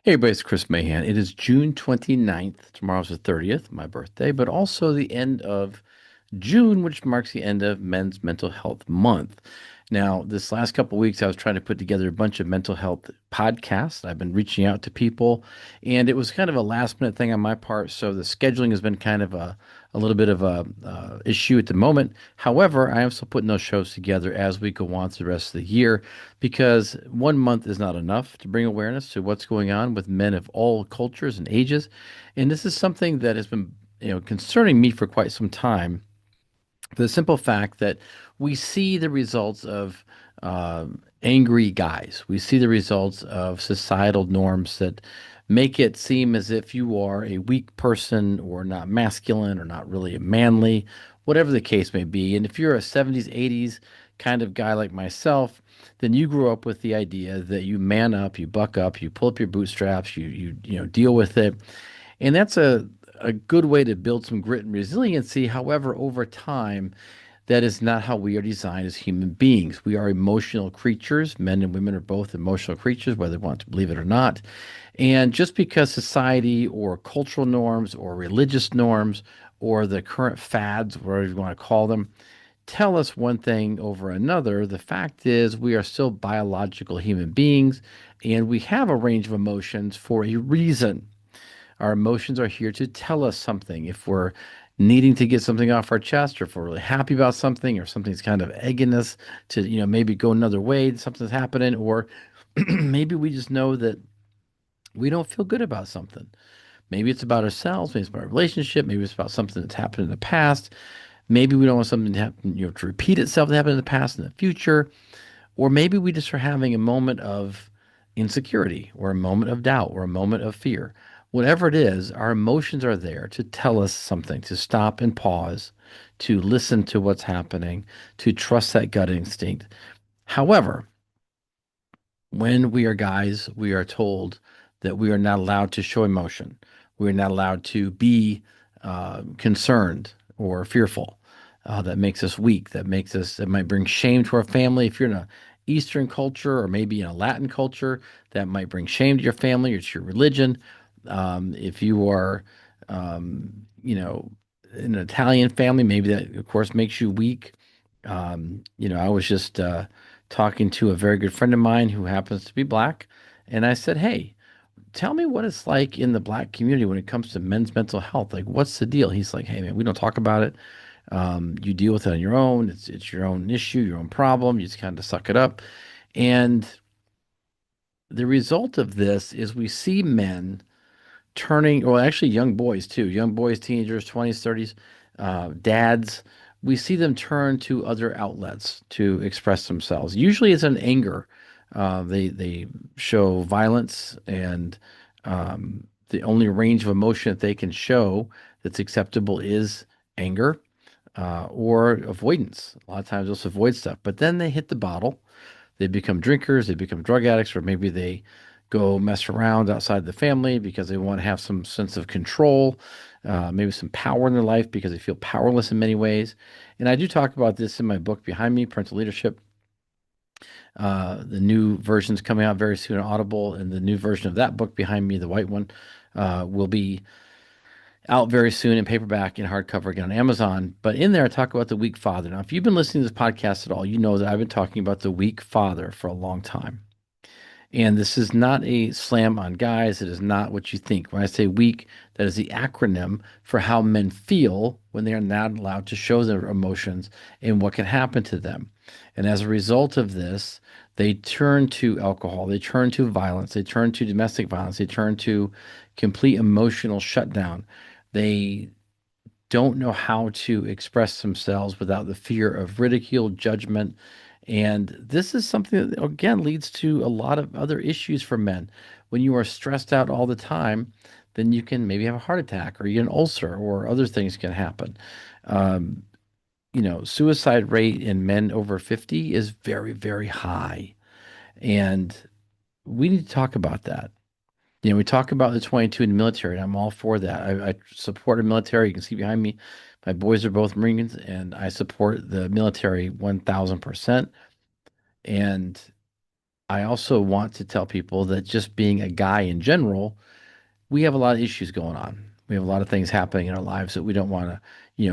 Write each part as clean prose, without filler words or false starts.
Hey, everybody, it's Chris Mahan. It is June 29th. Tomorrow's the 30th, my birthday, but also the end of June, which marks the end of Men's Mental Health Month. Now, this last couple of weeks, I was trying to put together a bunch of mental health podcasts. I've been reaching out to people, and it was kind of a last minute thing on my part. So the scheduling has been kind of a little bit of a issue at the moment. However, I am still putting those shows together as we go on through the rest of the year because 1 month is not enough to bring awareness to what's going on with men of all cultures and ages. And this is something that has been, concerning me for quite some time for the simple fact that we see the results of angry guys. We see the results of societal norms that make it seem as if you are a weak person or not masculine or not really manly, whatever the case may be. And if you're a 70s, 80s kind of guy like myself, then you grew up with the idea that you man up, you pull up your bootstraps, you deal with it. And that's a good way to build some grit and resiliency. However, over time, that is not how we are designed as human beings. We are emotional creatures. Men and women are both emotional creatures, whether they want to believe it or not. And just because society or cultural norms or religious norms or the current fads, whatever you want to call them, tell us one thing over another, the fact is we are still biological human beings and we have a range of emotions for a reason. Our emotions are here to tell us something. If we're needing to get something off our chest, or if we're really happy about something, or something's kind of egging us to, maybe go another way, something's happening, or maybe we just know that we don't feel good about something. Maybe it's about ourselves, maybe it's about our relationship, maybe it's about something that's happened in the past. Maybe we don't want something to happen, to repeat itself that happened in the past in the future. Or maybe we just are having a moment of insecurity or a moment of doubt or a moment of fear. Whatever it is, our emotions are there to tell us something, to stop and pause, to listen to what's happening, to trust that gut instinct. However, when we are guys, we are told that we are not allowed to show emotion. We are not allowed to be concerned or fearful. That makes us weak. That might bring shame to our family. If you're in a Eastern culture or maybe in a Latin culture, that might bring shame to your family or to your religion. If you are, you know, in an Italian family, maybe that, of course, makes you weak. I was just talking to a very good friend of mine who happens to be black, and I said, "Hey, tell me what it's like in the black community when it comes to men's mental health. Like, what's the deal?" He's like, "Hey, man, we don't talk about it. You deal with it on your own. It's your own issue, your own problem. You just kind of suck it up." And the result of this is we see men turning, or actually young boys too, young boys, teenagers, 20s, 30s, dads, we see them turn to other outlets to express themselves. Usually it's an anger. They show violence, and the only range of emotion that they can show that's acceptable is anger or avoidance. A lot of times they'll just avoid stuff, but then they hit the bottle, they become drinkers, they become drug addicts, or maybe they go mess around outside the family because they want to have some sense of control, maybe some power in their life because they feel powerless in many ways. And I do talk about this in my book behind me, Parental Leadership. The new version's coming out very soon on Audible, and the new version of that book behind me, the white one, will be out very soon in paperback and hardcover again on Amazon. But in there, I talk about the weak father. Now, if you've been listening to this podcast at all, you know that I've been talking about the weak father for a long time. And this is not a slam on guys. It is not what you think. When I say weak, that is the acronym for how men feel when they are not allowed to show their emotions and what can happen to them. And as a result of this, they turn to alcohol, they turn to violence, they turn to domestic violence, they turn to complete emotional shutdown. They don't know how to express themselves without the fear of ridicule, judgment. And this is something that, again, leads to a lot of other issues for men. When you are stressed out all the time, then you can maybe have a heart attack or you get an ulcer or other things can happen. Um, Suicide rate in men over 50 is very, very high. And we need to talk about that. We talk about the 22 in the military, and I'm all for that. I support the military. You can see behind me, my boys are both Marines, and I support the military 1000%. And I also want to tell people that just being a guy in general, we have a lot of issues going on. We have a lot of things happening in our lives that we don't want to,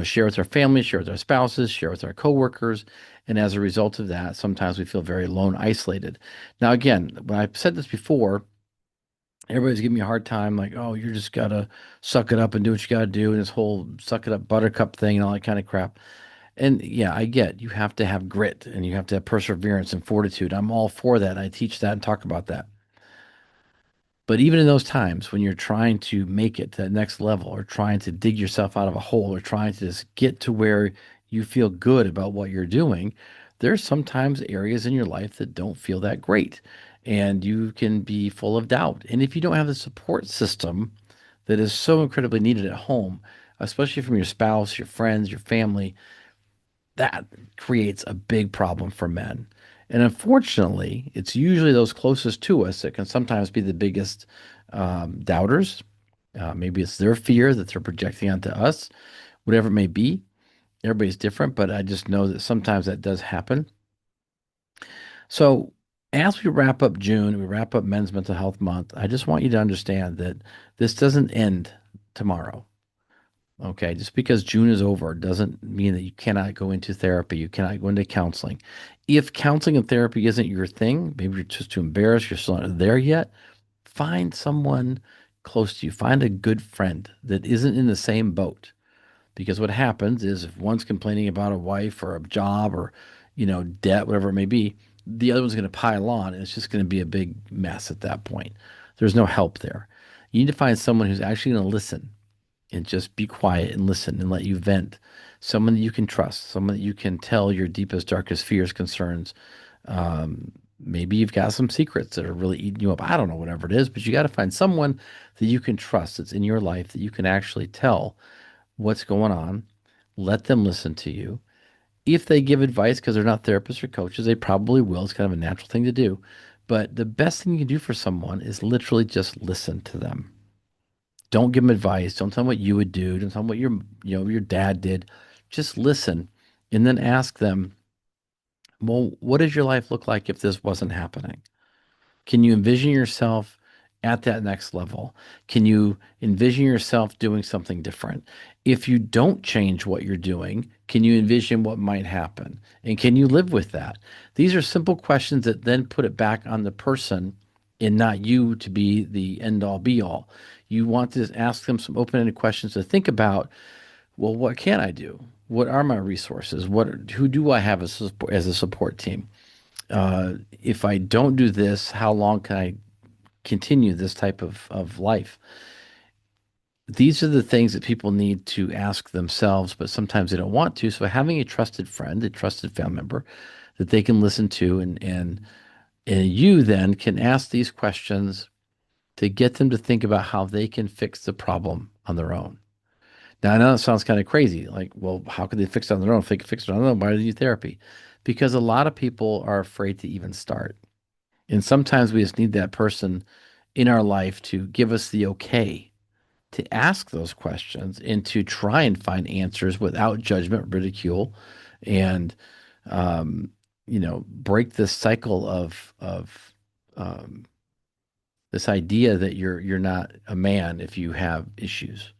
share with our families, share with our spouses, share with our coworkers. And as a result of that, sometimes we feel very alone, isolated. Now, again, when I've said this before, everybody's giving me a hard time, like, oh, you just gotta suck it up and do what you gotta do, and this whole suck it up buttercup thing and all that kind of crap. And yeah, I get you have to have grit and you have to have perseverance and fortitude. I'm all for that. I teach that and talk about that. But even in those times when you're trying to make it to that next level or trying to dig yourself out of a hole or trying to just get to where you feel good about what you're doing, there's sometimes areas in your life that don't feel that great. And you can be full of doubt. And if you don't have the support system that is so incredibly needed at home, especially from your spouse, your friends, your family, that creates a big problem for men. And unfortunately, it's usually those closest to us that can sometimes be the biggest doubters. Maybe it's their fear that they're projecting onto us, whatever it may be. Everybody's different, but I just know that sometimes that does happen. So, as we wrap up June, we wrap up Men's Mental Health Month, I just want you to understand that this doesn't end tomorrow. Okay, just because June is over doesn't mean that you cannot go into therapy, you cannot go into counseling. If counseling and therapy isn't your thing, maybe you're just too embarrassed, you're still not there yet, find someone close to you. Find a good friend that isn't in the same boat. Because what happens is if one's complaining about a wife or a job or, debt, whatever it may be, the other one's going to pile on and it's just going to be a big mess at that point. There's no help there. You need to find someone who's actually going to listen and just be quiet and listen and let you vent. Someone that you can trust, someone that you can tell your deepest, darkest fears, concerns. Maybe you've got some secrets that are really eating you up. I don't know, whatever it is, but you got to find someone that you can trust that's in your life that you can actually tell what's going on. Let them listen to you. If they give advice, because they're not therapists or coaches, they probably will. It's kind of a natural thing to do. But the best thing you can do for someone is literally just listen to them. Don't give them advice. Don't tell them what you would do. Don't tell them what your dad did. Just listen, and then ask them, well, what does your life look like if this wasn't happening? Can you envision yourself at that next level? Can you envision yourself doing something different? If you don't change what you're doing, can you envision what might happen? And can you live with that? These are simple questions that then put it back on the person and not you to be the end all be all. You want to ask them some open ended questions to think about, well, what can I do? What are my resources? Who do I have as a support team? If I don't do this, how long can I continue this type of life? These are the things that people need to ask themselves, but sometimes they don't want to. So having a trusted friend, a trusted family member that they can listen to and you then can ask these questions to get them to think about how they can fix the problem on their own. Now, I know it sounds kind of crazy. Like, well, how could they fix it on their own? If they can fix it on their own, why do they need therapy? Because a lot of people are afraid to even start. And sometimes we just need that person in our life to give us the okay to ask those questions and to try and find answers without judgment, ridicule, and break this cycle of this idea that you're not a man if you have issues,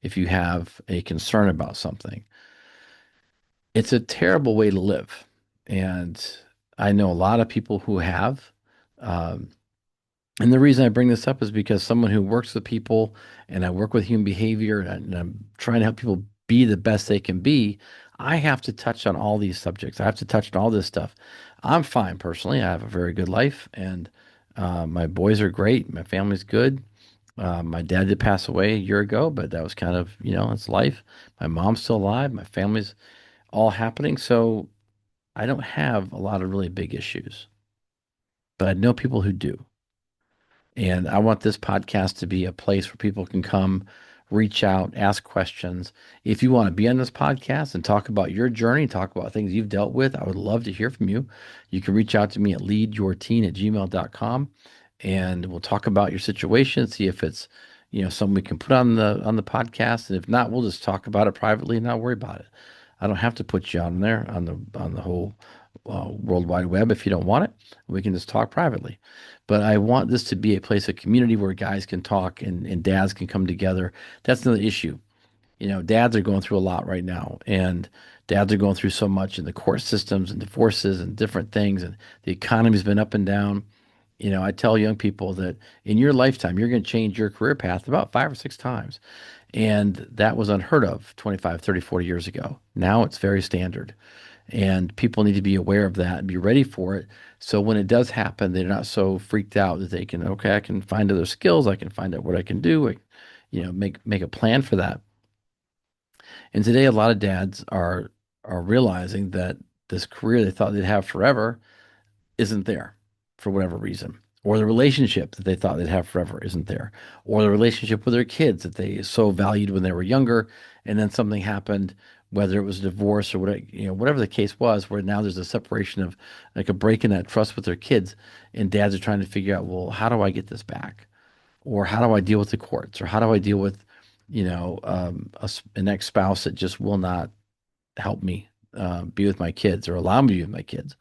if you have a concern about something. It's a terrible way to live, and I know a lot of people who have. Um, And the reason I bring this up is because someone who works with people and I work with human behavior and I'm trying to help people be the best they can be, I have to touch on all these subjects. I have to touch on all this stuff. I'm fine personally. I have a very good life and my boys are great. My family's good. My dad did pass away a year ago, but that was kind of, it's life. My mom's still alive. My family's all happening. So I don't have a lot of really big issues, but I know people who do. And I want this podcast to be a place where people can come, reach out, ask questions. If you want to be on this podcast and talk about your journey, talk about things you've dealt with, I would love to hear from you. You can reach out to me at leadyourteen@gmail.com and we'll talk about your situation, see if it's, something we can put on the podcast. And if not, we'll just talk about it privately and not worry about it. I don't have to put you on there on the whole World Wide Web if you don't want it. We can just talk privately. But I want this to be a place of community where guys can talk and dads can come together. That's another issue. Dads are going through a lot right now, and dads are going through so much in the court systems and divorces and different things, and the economy's been up and down. I tell young people that in your lifetime, you're going to change your career path about 5 or 6 times. And that was unheard of 25, 30, 40 years ago. Now it's very standard. And people need to be aware of that and be ready for it. So when it does happen, they're not so freaked out that they can, okay, I can find other skills. I can find out what I can do. Make a plan for that. And today, a lot of dads are realizing that this career they thought they'd have forever isn't there for whatever reason, or the relationship that they thought they'd have forever isn't there, or the relationship with their kids that they so valued when they were younger, and then something happened, whether it was a divorce or whatever the case was, where now there's a separation of like a break in that trust with their kids, and dads are trying to figure out, well, how do I get this back, or how do I deal with the courts, or how do I deal with, an ex-spouse that just will not help me be with my kids or allow me to be with my kids.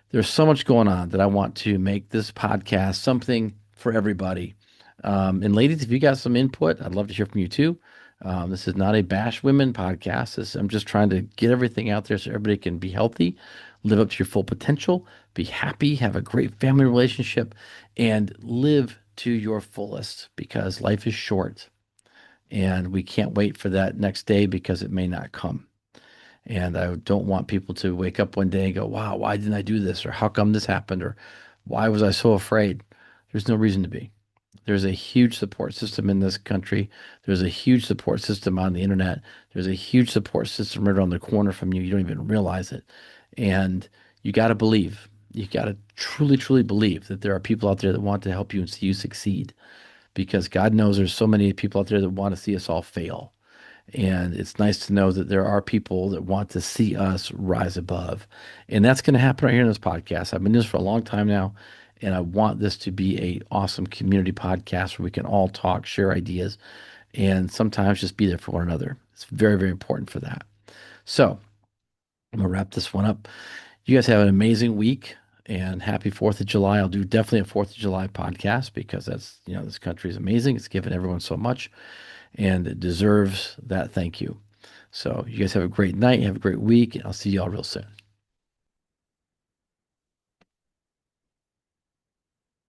There's so much going on that I want to make this podcast something for everybody. And ladies, if you got some input, I'd love to hear from you too. This is not a bash women podcast. I'm just trying to get everything out there so everybody can be healthy, live up to your full potential, be happy, have a great family relationship, and live to your fullest because life is short and we can't wait for that next day because it may not come. And I don't want people to wake up one day and go, wow, why didn't I do this? Or how come this happened? Or why was I so afraid? There's no reason to be. There's a huge support system in this country. There's a huge support system on the internet. There's a huge support system right around the corner from you. You don't even realize it. And you got to believe. You got to truly, truly believe that there are people out there that want to help you and see you succeed. Because God knows there's so many people out there that want to see us all fail. And it's nice to know that there are people that want to see us rise above. And that's going to happen right here in this podcast. I've been doing this for a long time now, and I want this to be a awesome community podcast where we can all talk, share ideas, and sometimes just be there for one another. It's very, very important for that. So I'm going to wrap this one up. You guys have an amazing week and happy 4th of July. I'll do definitely a 4th of July podcast because this country is amazing. It's given everyone so much and it deserves that thank you. So you guys have a great night. Have a great week. And I'll see y'all real soon.